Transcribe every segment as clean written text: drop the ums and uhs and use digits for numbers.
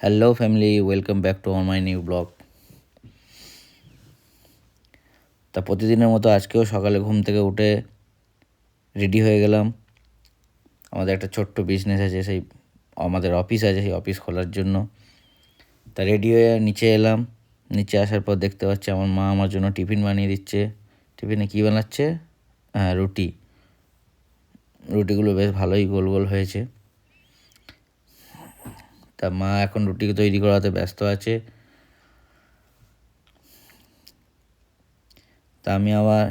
Hello family, welcome back to my new blog. তা প্রতিদিনের মতো আজকেও সকালে ঘুম থেকে উঠে রেডি হয়ে গেলাম। আমাদের একটা ছোট্ট বিজনেস আছে, আমাদের অফিস আছে, সেই অফিস খোলার জন্য। তা রেডি হয়ে নিচে এলাম। নিচে আসার পর দেখতে পাচ্ছি আমার মা আমার জন্য টিফিন বানিয়ে দিচ্ছে। টিফিনে কী বানাচ্ছে? হ্যাঁ, রুটিগুলো বেশ ভালোই গোল গোল হয়েছে। তা মা এখন রুটি তৈরি করাতে ব্যস্ত আছে। তা আমি আবার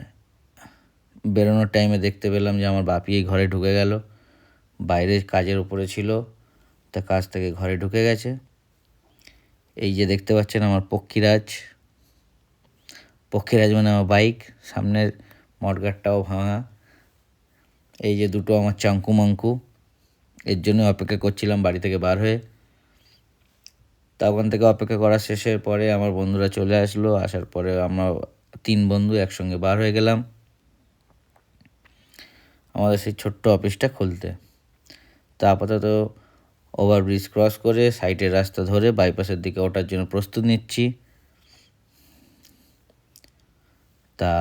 বেরোনোর টাইমে দেখতে পেলাম যে আমার বাপি এই ঘরে ঢুকে গেল। বাইরে কাজের উপরে ছিল, তা কাজ থেকে ঘরে ঢুকে গেছে। এই যে দেখতে পাচ্ছেন আমার পক্ষীরাজ মানে আমার বাইক, সামনের মডগার্ডটাও ভাঙা। এই যে দুটো আমার চাঙ্কু মাঙ্কু, এর জন্য অপেক্ষা করছিলাম বাড়ি থেকে বার হয়ে। তা ওখান থেকে অপেক্ষা করা শেষের পরে আমার বন্ধুরা চলে আসলো। আসার পরে আমরা 3 বন্ধু একসঙ্গে বার হয়ে গেলাম আমাদের সেই ছোট্ট অফিসটা খুলতে। তা আপাতত ওভারব্রিজ ক্রস করে সাইডের রাস্তা ধরে বাইপাসের দিকে ওঠার জন্য প্রস্তুত নিচ্ছি। তা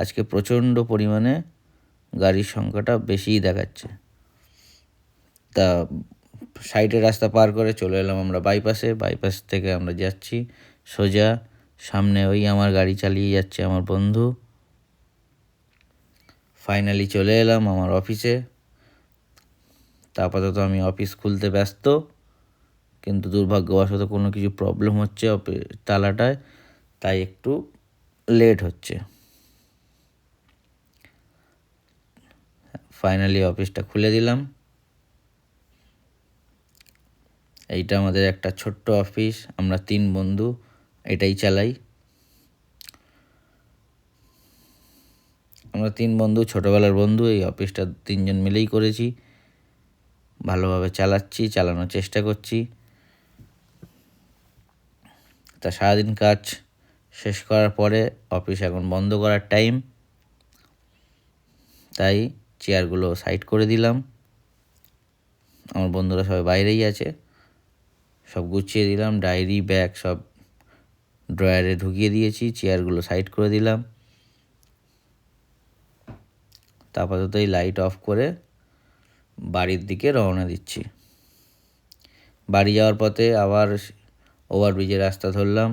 আজকে প্রচণ্ড পরিমাণে গাড়ির সংখ্যাটা বেশিই দেখাচ্ছে। তা সাইডের রাস্তা পার করে চলে এলাম আমরা বাইপাস থেকে আমরা যাচ্ছি সোজা সামনে। ওই আমার গাড়ি চালিয়ে যাচ্ছে আমার বন্ধু। ফাইনালি চলে এলাম আমার অফিসে। তা আপাতত আমি অফিস খুলতে ব্যস্ত, কিন্তু দুর্ভাগ্যবশত কোনো কিছু প্রবলেম হচ্ছে তালাটায়, তাই একটু লেট হচ্ছে। ফাইনালি অফিসটা খুলে দিলাম। এইটা আমাদের একটা ছোট্ট অফিস, আমরা 3 বন্ধু এটাই চালাই। আমরা 3 বন্ধু, ছোটোবেলার বন্ধু। এই অফিসটা 3 জন মিলেই করেছি, ভালোভাবে চালানোর চেষ্টা করছি। তা সারাদিন কাজ শেষ করার পরে অফিস এখন বন্ধ করার টাইম, তাই চেয়ারগুলো সাইড করে দিলাম। আমার বন্ধুরা সবাই বাইরেই আছে, সব গুছিয়ে দিলাম, ডায়েরি ব্যাগ সব ড্রয়ারে ঢুকিয়ে দিয়েছি, চেয়ারগুলো সাইড করে দিলাম। তা আপাতত এই লাইট অফ করে বাড়ির দিকে রওনা দিচ্ছি। বাড়ি যাওয়ার পথে আবার ওভারব্রিজের রাস্তা ধরলাম।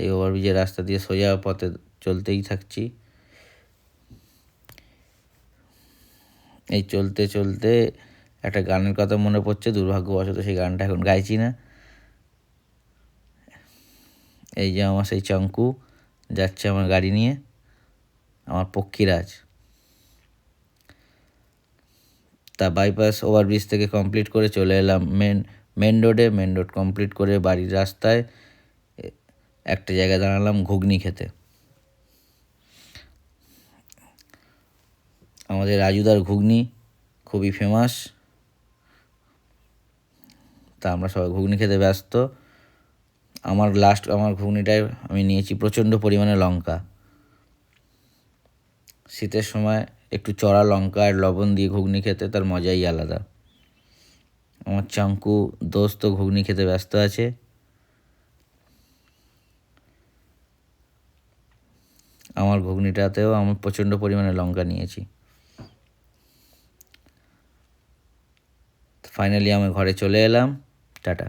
এই ওভারব্রিজের রাস্তা দিয়ে সোজা পথে চলতেই থাকছি। এই চলতে চলতে একটা গানের কথা মনে পড়ছে, দুর্ভাগ্যবশত সেই গানটা এখন গাইছি না। এই যে আমার সেই চাঙ্কু যাচ্ছে আমার গাড়ি নিয়ে, আমার পক্ষীরাজ। তা বাইপাস ওভারব্রিজ থেকে কমপ্লিট করে চলে এলাম মেন রোড কমপ্লিট করে বাড়ির রাস্তায় একটা জায়গায় দাঁড়ালাম ঘুগনি খেতে। আমাদের রাজুদার ঘুগনি খুবই ফেমাস। তা আমরা সবাই ঘুগনি খেতে ব্যস্ত। আমার ঘুগনিটায় আমি নিয়েছি প্রচণ্ড পরিমাণে লঙ্কা। শীতের সময় একটু চড়া লঙ্কা আর লবণ দিয়ে ঘুগনি খেতে তার মজাই আলাদা। আমার চাঙ্কু দোস্ত ঘুগনি খেতে ব্যস্ত আছে। আমার ঘুগনিটাতেও আমি প্রচণ্ড পরিমাণে লঙ্কা নিয়েছি। ফাইনালি আমি ঘরে চলে এলাম। টাটা।